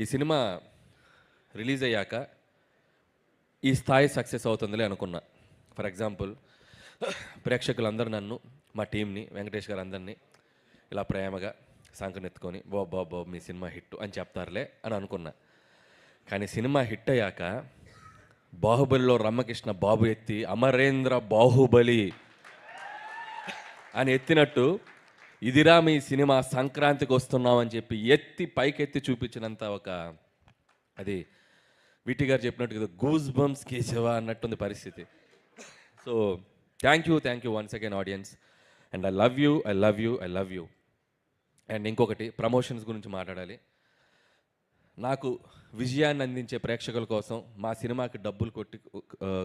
ఈ cinema release అయ్యాక ఈ స్థాయి సక్సెస్ అవుతుందిలే అనుకున్నా. ఫర్ ఎగ్జాంపుల్, ప్రేక్షకులందరూ నన్ను, మా టీంని, వెంకటేష్ గారు అందరినీ ఇలా ప్రేమగా సంకనెత్తుకొని బాబు మీ సినిమా హిట్ అని చెప్తారులే అని అనుకున్నా. కానీ సినిమా హిట్ అయ్యాక బాహుబలిలో రమ్మకృష్ణ బాబు ఎత్తి అమరేంద్ర బాహుబలి అని ఎత్తినట్టు ఇదిరా మీ సినిమా సంక్రాంతికి వస్తున్నామని చెప్పి ఎత్తి పైకెత్తి చూపించినంత ఒక అది విటి గారు చెప్పినట్టు గూస్ బంప్స్ కేశవ అన్నట్టుంది పరిస్థితి. So thank you once again audience, and I love you. And ఇంకొకటి, ప్రమోషన్స్ గురించి మాట్లాడాలి. నాకు విజయాన్ని అందించే ప్రేక్షకుల కోసం, మా సినిమాకి డబ్బులు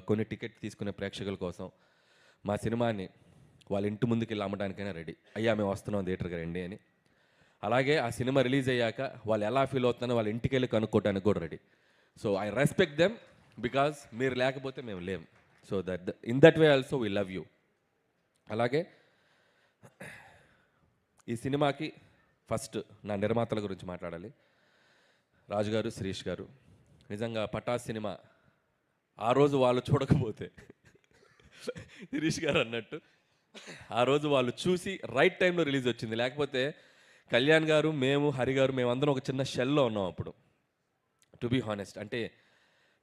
కొన్ని టికెట్ తీసుకునే ప్రేక్షకుల కోసం మా సినిమాని వాళ్ళ ఇంటి ముందుకు వెళ్ళి అమ్మడానికైనా రెడీ. అయ్యా మేము వస్తున్నాం థియేటర్కి రండి అని. అలాగే ఆ సినిమా రిలీజ్ అయ్యాక వాళ్ళు ఎలా ఫీల్ అవుతున్నారో వాళ్ళ ఇంటికి వెళ్ళి కనుక్కోవడానికి కూడా ready. So I respect them because మీరు లేకపోతే మేము లేం. So in that way also we love you. అలాగే ఈ సినిమాకి ఫస్ట్ నా నిర్మాతల గురించి మాట్లాడాలి. రాజు గారు, శిరీష్ గారు. నిజంగా పటాస్ సినిమా ఆ రోజు వాళ్ళు చూడకపోతే శిరీష్ గారు అన్నట్టు ఆ రోజు వాళ్ళు చూసి రైట్ టైంలో రిలీజ్ వచ్చింది. లేకపోతే కళ్యాణ్ గారు, మేము, హరి గారు, మేమందరం ఒక చిన్న షెల్లో ఉన్నాం అప్పుడు. టు బీ హానెస్ట్, అంటే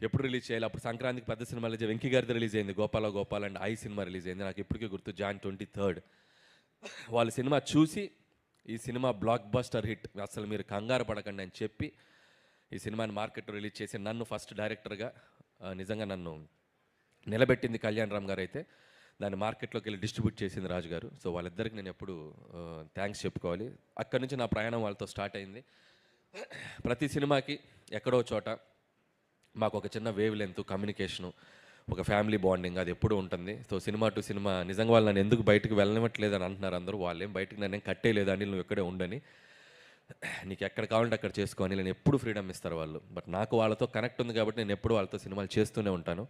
ఎప్పుడు రిలీజ్ చేయాలి, అప్పుడు సంక్రాంతికి పెద్ద సినిమా రిలీజ్, వెంకీ గారిది రిలీజ్ అయింది, Gopal and I cinema release అయింది. నాకు ఇప్పటికీ గుర్తు, జాన్ 23rd. వాళ్ళ సినిమా చూసి ఈ సినిమా బ్లాక్ బస్టర్ హిట్, అసలు మీరు కంగారు పడకండి అని చెప్పి ఈ సినిమాని మార్కెట్లో రిలీజ్ చేసి నన్ను ఫస్ట్ డైరెక్టర్గా నిజంగా నన్ను నిలబెట్టింది కళ్యాణ్ రామ్ గారు. అయితే దాన్ని మార్కెట్లోకి వెళ్ళి డిస్ట్రిబ్యూట్ చేసింది రాజు గారు. సో వాళ్ళిద్దరికి నేను ఎప్పుడు థ్యాంక్స్ చెప్పుకోవాలి. అక్కడి నుంచి నా ప్రయాణం వాళ్ళతో స్టార్ట్ అయింది. ప్రతి సినిమాకి ఎక్కడో చోట మాకు ఒక చిన్న వేవ్ లెంత్, కమ్యూనికేషను, ఒక ఫ్యామిలీ బాండింగ్ అది ఎప్పుడూ ఉంటుంది. సో సినిమా టు సినిమా నిజంగా వాళ్ళు నన్ను ఎందుకు బయటకు వెళ్ళనివ్వట్లేదు అని అంటున్నారు అందరూ. వాళ్ళేం బయటకు నన్ను ఏం కట్టేయలేదు అని, నువ్వు ఇక్కడే ఉండని, నీకు ఎక్కడ కావాలంటే అక్కడ చేసుకొని నేను ఎప్పుడు ఫ్రీడమ్ ఇస్తారు వాళ్ళు. బట్ నాకు వాళ్ళతో కనెక్ట్ ఉంది కాబట్టి నేను ఎప్పుడు వాళ్ళతో సినిమాలు చేస్తూనే ఉంటాను.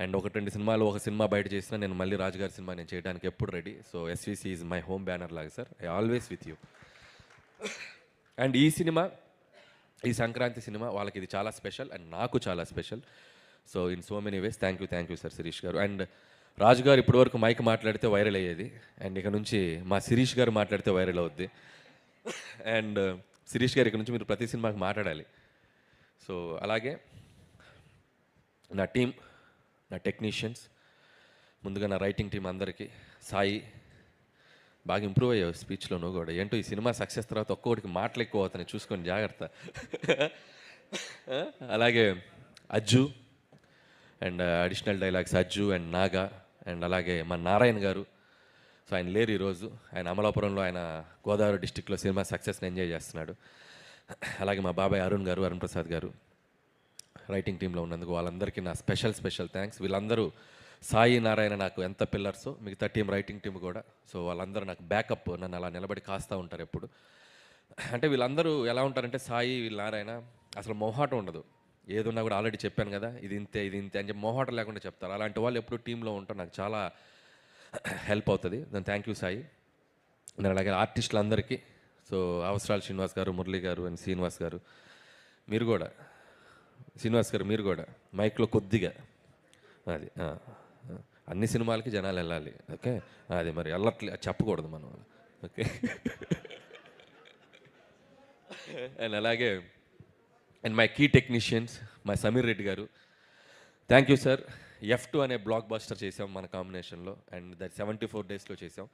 అండ్ 1-2 సినిమాలు, ఒక సినిమా బయట చేసినా నేను మళ్ళీ రాజుగారి సినిమా నేను చేయడానికి ఎప్పుడు ready. So SVC is my home banner లాగా sir, I always with you. And ఈ సినిమా, ఈ సంక్రాంతి సినిమా వాళ్ళకి ఇది చాలా స్పెషల్ అండ్ నాకు చాలా special. So in so many ways thank you sir Shirish garu. And రాజు గారు ఇప్పటివరకు మైక్ మాట్లాడితే వైరల్ అయ్యేది, అండ్ ఇక నుంచి మా శిరీష్ గారు మాట్లాడితే వైరల్ అవుద్ది. అండ్ శిరీష్ గారు ఇక నుంచి మీరు ప్రతి సినిమాకి మాట్లాడాలి. సో అలాగే నా టీం, నా టెక్నీషియన్స్, ముందుగా నా రైటింగ్ టీం అందరికీ, సాయి బాగా ఇంప్రూవ్ అయ్యావు స్పీచ్లో నువ్వు కూడా. ఏంటో ఈ సినిమా సక్సెస్ తర్వాత ఒక్కొక్కటికి మాటలు ఎక్కువ అవుతాయి, చూసుకొని జాగ్రత్త. అలాగే Ajju and additional dialogues Ajju and Naga, and అలాగే మా నారాయణ గారు. సో ఆయన లేరు ఈరోజు, ఆయన అమలాపురంలో, ఆయన గోదావరి డిస్టిక్లో సినిమా సక్సెస్ని ఎంజాయ్ చేస్తున్నాడు. అలాగే మా బాబాయ్ అరుణ్ ప్రసాద్ గారు రైటింగ్ టీంలో ఉన్నందుకు వాళ్ళందరికీ నా స్పెషల్ థ్యాంక్స్. వీళ్ళందరూ, సాయి, నారాయణ నాకు ఎంత పిల్లర్సో మిగతా టీం, రైటింగ్ టీం కూడా. సో వాళ్ళందరూ నాకు బ్యాకప్, నన్ను అలా నిలబడి కాస్తూ ఉంటారు ఎప్పుడు. అంటే వీళ్ళందరూ ఎలా ఉంటారంటే, సాయి, వీళ్ళ నారాయణ అసలు మొహాటం ఉండదు. ఏదున్నా కూడా ఆల్రెడీ చెప్పాను కదా, ఇది ఇంతే అని చెప్పి మొహాటం లేకుండా చెప్తారు. అలాంటి వాళ్ళు ఎప్పుడు టీంలో ఉంటారు, నాకు చాలా హెల్ప్ అవుతుంది. దాని థ్యాంక్ యూ సాయి. నేను అలాగే ఆర్టిస్టులందరికీ, సో అవసరాలు శ్రీనివాస్ గారు, మురళి గారు అండ్ శ్రీనివాస్ గారు, మీరు కూడా, శ్రీనివాస్ గారు మీరు కూడా మైక్లో కొద్దిగా అది అన్ని సినిమాలకి జనాలు వెళ్ళాలి, ఓకే. అది మరి వెళ్ళట్లే చెప్పకూడదు మనం, ఓకే. అండ్ అలాగే and my key technicians, my Sameer Reddy garu, thank you sir. F2 అనే బ్లాక్ బస్టర్ చేసాం మన కాంబినేషన్లో, అండ్ దట్ 74 daysలో చేసాం.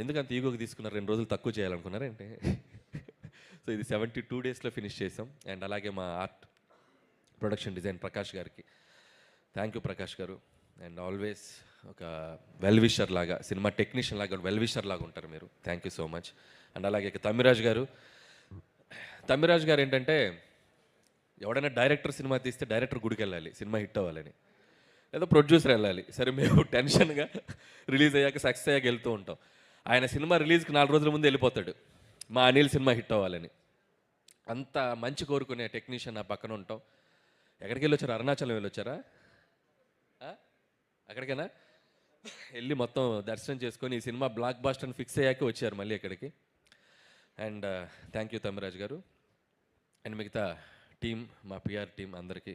ఎందుకంత ఈగోకి తీసుకున్నారు, 2 రోజులు తక్కువ చేయాలనుకున్నారంటే. సో ఇది 72 daysలో ఫినిష్ చేసాం. అండ్ అలాగే మా ఆర్ట్ ప్రొడక్షన్ డిజైన్ ప్రకాష్ గారికి, థ్యాంక్ యూ ప్రకాష్ గారు. అండ్ ఆల్వేస్ ఒక వెల్ విషర్ లాగా, సినిమా టెక్నీషియన్ లాగా వెల్ విషర్ లాగా ఉంటారు మీరు, thank you so much. And అలాగే తమ్మిరాజు గారు ఏంటంటే, ఎవడైనా డైరెక్టర్ సినిమా తీస్తే డైరెక్టర్ గుడికి వెళ్ళాలి సినిమా హిట్ అవ్వాలని, లేదా ప్రొడ్యూసర్ వెళ్ళాలి. సరే మేము టెన్షన్గా రిలీజ్ అయ్యాక సక్సెస్ అయ్యాక వెళ్తూ ఉంటాం. ఆయన సినిమా రిలీజ్కి 4 రోజుల ముందు వెళ్ళిపోతాడు, మా అనిల్ సినిమా హిట్ అవ్వాలని. అంత మంచి కోరుకునే టెక్నీషియన్ నా పక్కన ఉంటాం. ఎక్కడికి వెళ్ళొచ్చారు, అరుణాచలం వెళ్ళొచ్చారా? అక్కడికైనా వెళ్ళి మొత్తం దర్శనం చేసుకొని ఈ సినిమా బ్లాక్ బాస్టర్ ఫిక్స్ అయ్యాక వచ్చారు మళ్ళీ ఇక్కడికి. అండ్ థ్యాంక్ యూ తమ్మిరాజు గారు. అండ్ మిగతా టీం, మా పిఆర్ టీం అందరికీ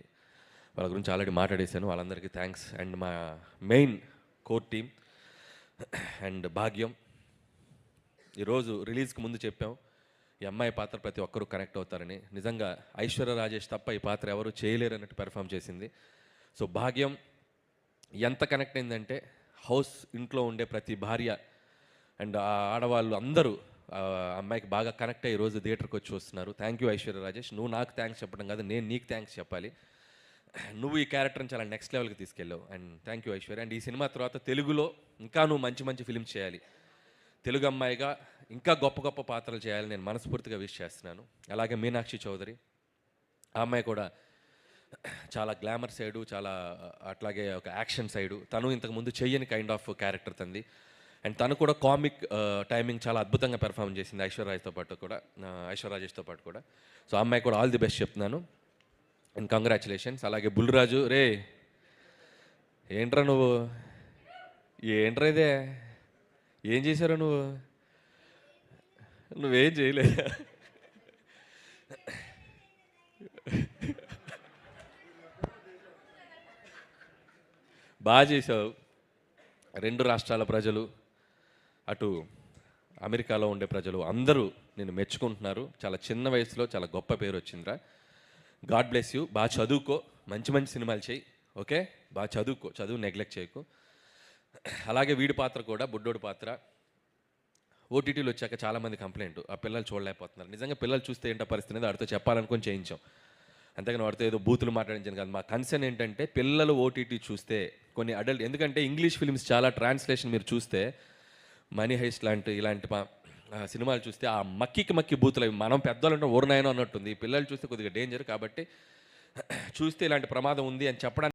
వాళ్ళ గురించి ఆల్రెడీ మాట్లాడేశాను, వాళ్ళందరికీ థ్యాంక్స్. అండ్ మా మెయిన్ కోర్ టీం అండ్ భాగ్యం, ఈరోజు రిలీజ్కి ముందు చెప్పాం ఈ అమ్మాయి పాత్ర ప్రతి ఒక్కరూ కనెక్ట్ అవుతారని. నిజంగా ఐశ్వర్య రాజేష్ తప్ప ఈ పాత్ర ఎవరు చేయలేరు అన్నట్టు పెర్ఫామ్ చేసింది. సో భాగ్యం ఎంత కనెక్ట్ అయిందంటే హౌస్ ఇంట్లో ఉండే ప్రతి భార్య అండ్ ఆ ఆడవాళ్ళు అందరూ అమ్మాయికి బాగా కనెక్ట్ అయ్యి ఈరోజు థియేటర్కి వచ్చి వస్తున్నారు. Thank you Aishwarya Rajesh. నువ్వు నాకు థ్యాంక్స్ చెప్పడం కాదు, నేను నీకు థ్యాంక్స్ చెప్పాలి. నువ్వు ఈ క్యారెక్టర్ని చాలా నెక్స్ట్ లెవెల్కి తీసుకెళ్ళావు and thank you Aishwarya. And ఈ సినిమా తర్వాత తెలుగులో ఇంకా నువ్వు మంచి మంచి ఫిల్మ్స్ చేయాలి, తెలుగు అమ్మాయిగా ఇంకా గొప్ప గొప్ప పాత్రలు చేయాలని నేను మనస్ఫూర్తిగా విష్ చేస్తున్నాను. అలాగే మీనాక్షి చౌదరి, ఆ అమ్మాయి కూడా చాలా గ్లామర్ సైడు, చాలా అట్లాగే ఒక యాక్షన్ సైడు, తను ఇంతకుముందు చెయ్యని కైండ్ ఆఫ్ క్యారెక్టర్ తంది. అండ్ తను కూడా కామిక్ టైమింగ్ చాలా అద్భుతంగా పెర్ఫామ్ చేసింది ఐశ్వర్యరాజ్తో పాటు కూడా. సో ఆ అమ్మాయి కూడా ఆల్ ది బెస్ట్ చెప్తున్నాను అండ్ కంగ్రాచులేషన్స్. అలాగే బుల్రాజు, రే ఏంట్రా ఇదే ఏం చేశారు నువ్వేం చేయలే, బాగా చేసావు. 2 రాష్ట్రాల ప్రజలు, అటు అమెరికాలో ఉండే ప్రజలు అందరూ నేను మెచ్చుకుంటున్నారు. చాలా చిన్న వయసులో చాలా గొప్ప పేరు వచ్చిందిరా. God bless you. బాగా చదువుకో, మంచి మంచి సినిమాలు చేయి, ఓకే? బాగా చదువు నెగ్లెక్ట్ చేయకు. అలాగే వీడి పాత్ర కూడా, బుడ్డోడి పాత్ర ఓటీటీలో వచ్చాక చాలామంది కంప్లైంట్, ఆ పిల్లలు చూడలేకపోతున్నారు. నిజంగా పిల్లలు చూస్తే ఏంటో పరిస్థితి అనేది వాడితో చెప్పాలనుకొని చేయించాం, అంతేగాని వాడితో ఏదో బూతులు మాట్లాడించాను కాదు. మా కన్సర్న్ ఏంటంటే పిల్లలు ఓటీటీ చూస్తే కొన్ని అడల్ట్, ఎందుకంటే ఇంగ్లీష్ ఫిల్మ్స్ చాలా ట్రాన్స్లేషన్ మీరు చూస్తే మనీ హైస్ట్ ఇలాంటి సినిమాలు చూస్తే ఆ మక్కి బూతులు అవి మనం పెద్దవాళ్ళు ఊరినాయనో అన్నట్టుంది. పిల్లలు చూస్తే కొద్దిగా డేంజర్, కాబట్టి చూస్తే ఇలాంటి ప్రమాదం ఉంది అని చెప్పడానికి